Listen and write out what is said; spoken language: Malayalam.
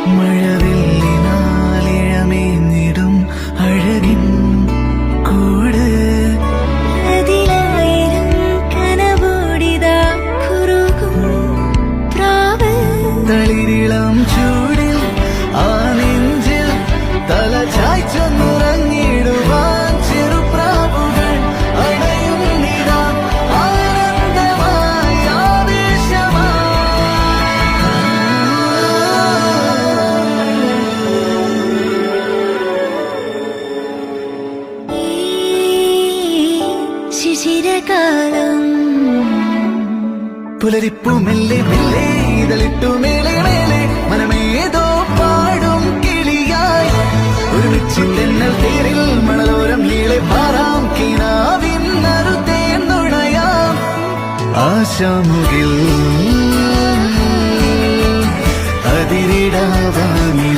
മഴവില്ലിനാലിഴമേഞ്ഞിടും അഴകിൻ കൂട് അതിലായിരം കനവോടിതാ കുറുകും പ്രാവ് തളിരിളം ചൂടിൽ ആ നെഞ്ചിൽ തല ചായ്ച്ചൊന്നുറങ്ങിടുവാൻ ചെറുപ്രാവുകൾ അടയുന്നിതാ ആനന്ദമായി ഈ ശിശിരകാലം പുലരിപ്പു മെല്ലെ മെല്ലെ ഇതളിട്ടു മേലെ മേലെ മനമേതോ പാടും കിളിയായി ഒരുമിച്ചില്ലെന്നൽ തേരിൽ മണലോരം നീളെ പാറാം കിനാവിൻ നറുതേ നുണയാം ആശാമുകിൽ അതിരിടാവാനി